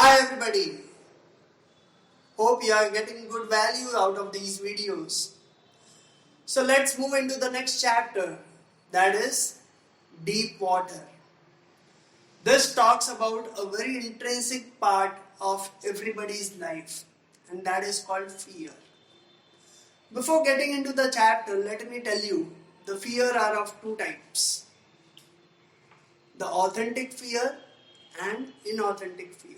Hi everybody, hope you are getting good value out of these videos. So let's move into the next chapter, that is deep water. This talks about a very intrinsic part of everybody's life, and that is called fear. Before getting into the chapter, let me tell you, the fear are of two types. The authentic fear and inauthentic fear.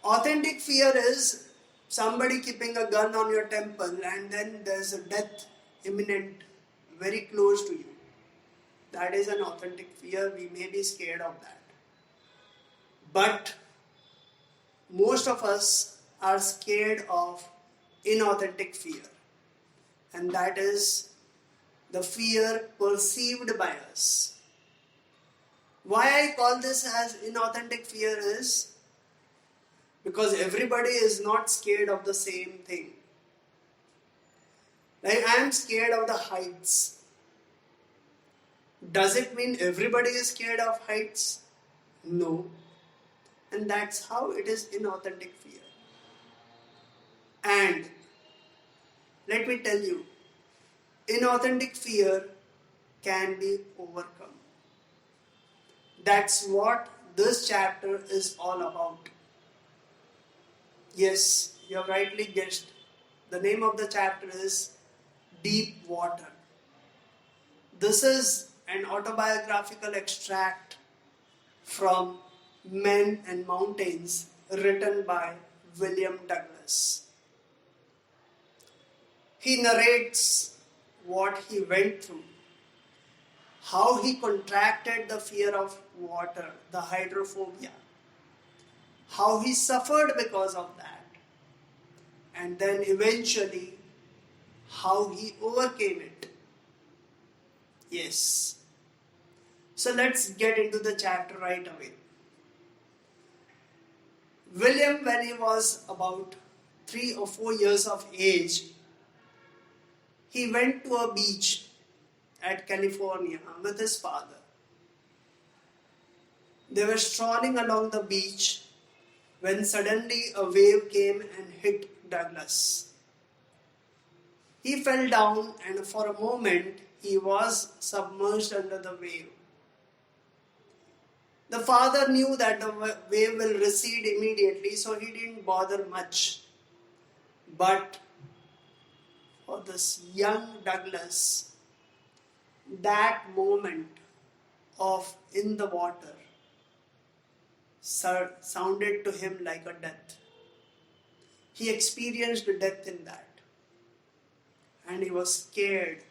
Authentic fear is somebody keeping a gun on your temple and then there's a death imminent very close to you. That is an authentic fear. We may be scared of that. But most of us are scared of inauthentic fear. And that is the fear perceived by us. Why I call this as inauthentic fear is because everybody is not scared of the same thing. Like I am scared of the heights. Does it mean everybody is scared of heights? No. And that's how it is inauthentic fear. And let me tell you, inauthentic fear can be overcome. That's what this chapter is all about. Yes, you have rightly guessed. The name of the chapter is Deep Water. This is an autobiographical extract from Men and Mountains written by William Douglas. He narrates what he went through, how he contracted the fear of water, the hydrophobia, how he suffered because of that, and then eventually how he overcame it. Yes. So let's get into the chapter right away. William, when he was about 3 or 4 years of age, he went to a beach at California with his father. They were strolling along the beach when suddenly a wave came and hit Douglas. He fell down and for a moment he was submerged under the wave. The father knew that the wave will recede immediately, so he didn't bother much. But for this young Douglas, that moment of in the water sounded to him like a death. He experienced death in that. And he was scared.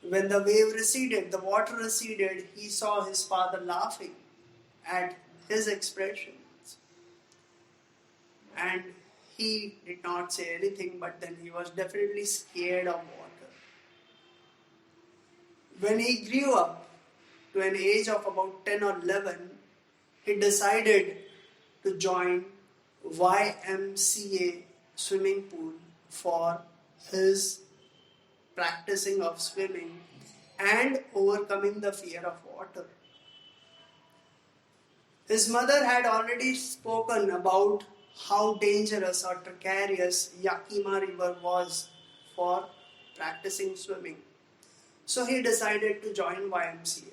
When the wave receded, the water receded, he saw his father laughing at his expressions. And he did not say anything, but then he was definitely scared of water. When he grew up to an age of about 10 or 11, he decided to join YMCA swimming pool for his practicing of swimming and overcoming the fear of water. His mother had already spoken about how dangerous or precarious Yakima River was for practicing swimming. So he decided to join YMCA.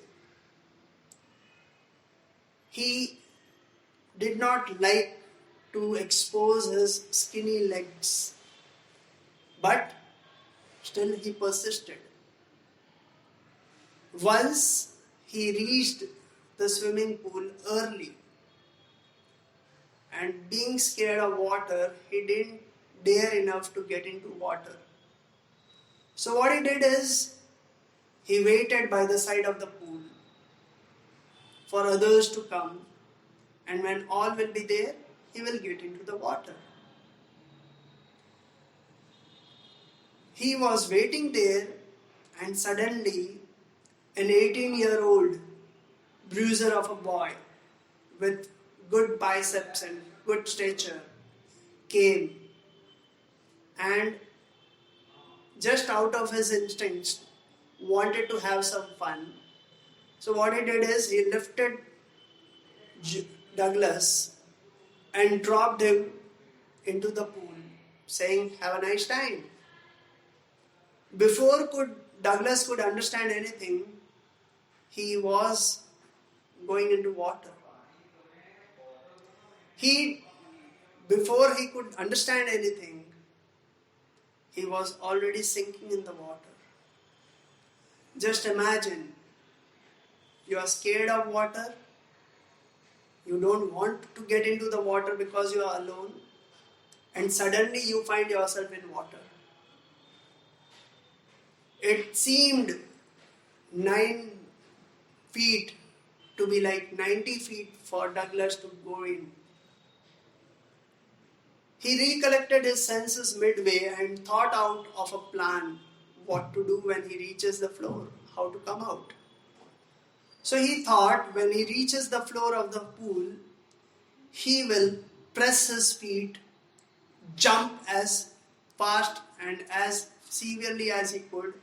He did not like to expose his skinny legs, but still he persisted. Once he reached the swimming pool early, and being scared of water, he didn't dare enough to get into water. So what he did is, he waited by the side of the pool for others to come, and when all will be there, he will get into the water. He was waiting there, and suddenly an 18-year-old bruiser of a boy with good biceps and good stature came, and just out of his instincts wanted to have some fun. So what he did is he lifted Douglas and dropped him into the pool, saying, "Have a nice time." Before Douglas could understand anything, he was going into water. Before he could understand anything, he was already sinking in the water. Just imagine, you are scared of water, you don't want to get into the water because you are alone, and suddenly you find yourself in water. It seemed 9 feet to be like 90 feet for Douglas to go in. He recollected his senses midway and thought out of a plan what to do when he reaches the floor, how to come out. So he thought when he reaches the floor of the pool, he will press his feet, jump as fast and as severely as he could,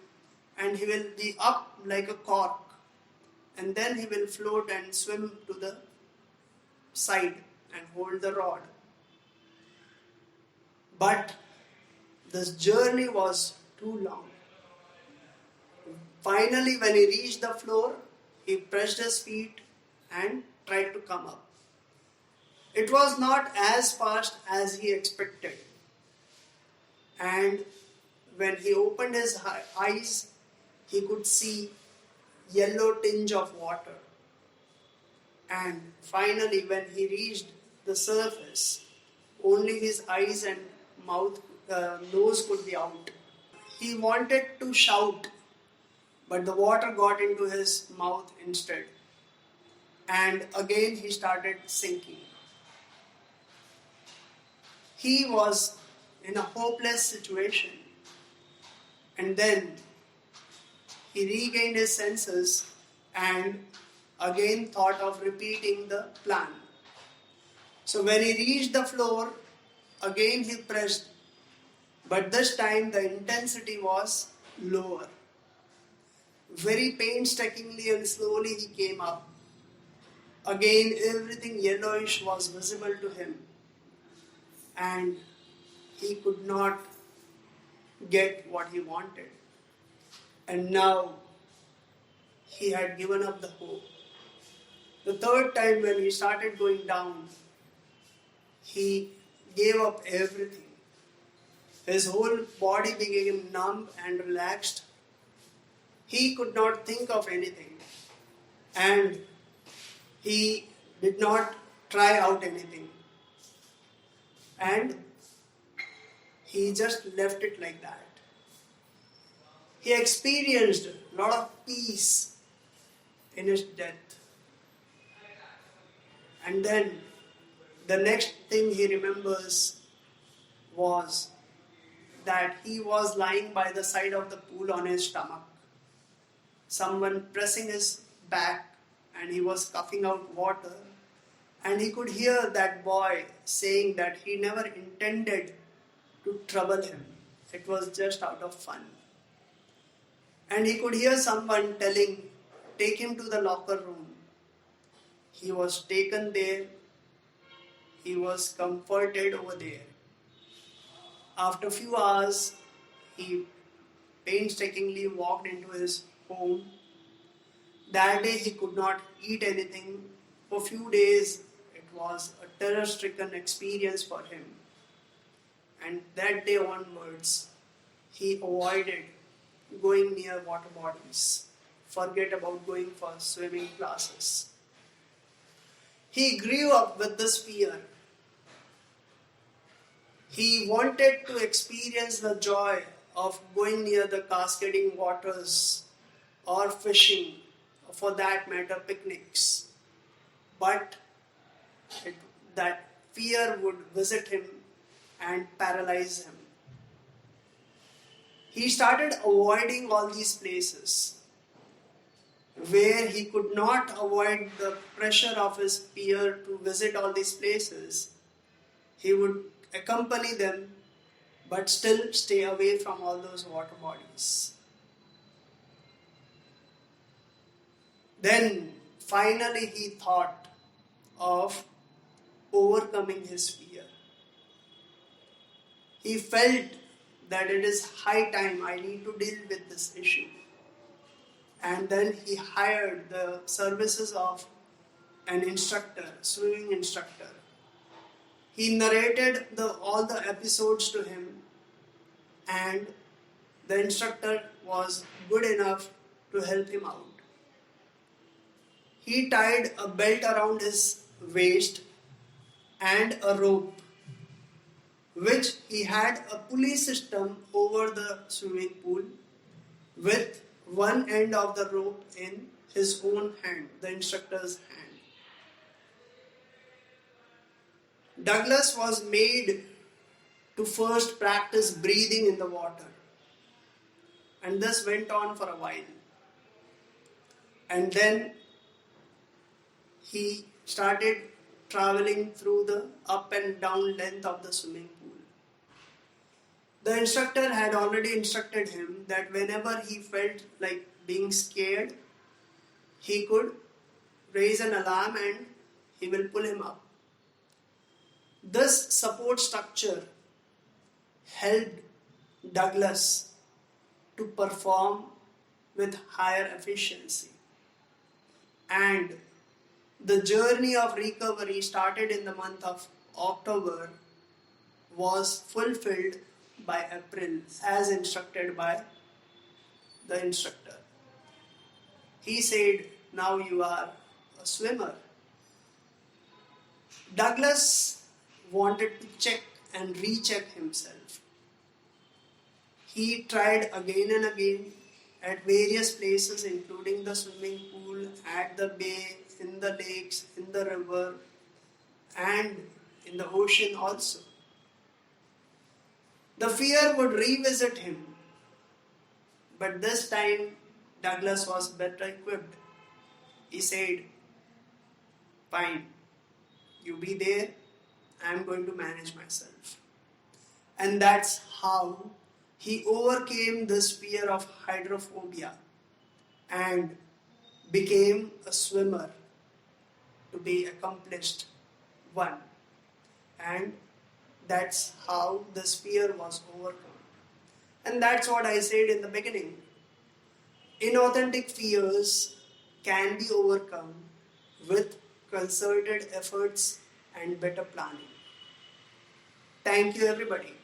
and he will be up like a cork, and then he will float and swim to the side and hold the rod. But this journey was too long. Finally, when he reached the floor, he pressed his feet and tried to come up. It was not as fast as he expected. And when he opened his eyes, he could see yellow tinge of water. And finally, when he reached the surface, only his eyes and nose could be out. He wanted to shout, but the water got into his mouth instead. And again he started sinking. He was in a hopeless situation. And then he regained his senses and again thought of repeating the plan. So when he reached the floor, again he pressed, but this time the intensity was lower. Very painstakingly and slowly he came up. Again everything yellowish was visible to him, and he could not get what he wanted. And now he had given up the hope. The third time when he started going down, he gave up everything. His whole body became numb and relaxed. He could not think of anything. And he did not try out anything. And he just left it like that. He experienced a lot of peace in his death. And then the next thing he remembers was that he was lying by the side of the pool on his stomach. Someone pressing his back, and he was coughing out water. And he could hear that boy saying that he never intended to trouble him. It was just out of fun. And he could hear someone telling, "Take him to the locker room." He was taken there. He was comforted over there. After a few hours, he painstakingly walked into his home. That day he could not eat anything. For a few days, it was a terror-stricken experience for him. And that day onwards, he avoided going near water bodies. Forget about going for swimming classes. He grew up with this fear. He wanted to experience the joy of going near the cascading waters or fishing, or for that matter picnics. But that fear would visit him and paralyze him. He started avoiding all these places where he could not avoid the pressure of his peer to visit all these places. He would accompany them but still stay away from all those water bodies. Then finally he thought of overcoming his fear. He felt that it is high time I need to deal with this issue. And then he hired the services of an instructor, swimming instructor. He narrated all the episodes to him, and the instructor was good enough to help him out. He tied a belt around his waist and a rope, which he had a pulley system over the swimming pool with one end of the rope in his own hand, the instructor's hand. Douglas was made to first practice breathing in the water, and this went on for a while. And then he started traveling through the up and down length of the swimming pool. The instructor had already instructed him that whenever he felt like being scared, he could raise an alarm and he will pull him up. This support structure helped Douglas to perform with higher efficiency. And the journey of recovery started in the month of October was fulfilled by April as instructed by the instructor. He said, "Now you are a swimmer." Douglas wanted to check and recheck himself. He tried again and again at various places, including the swimming pool, at the bay, in the lakes, in the river, and in the ocean also. The fear would revisit him, but this time Douglas was better equipped. He said, "Fine, you be there, I am going to manage myself." And that's how he overcame this fear of hydrophobia and became a swimmer to be accomplished one. And that's how this fear was overcome. And that's what I said in the beginning. Inauthentic fears can be overcome with concerted efforts and better planning. Thank you, everybody.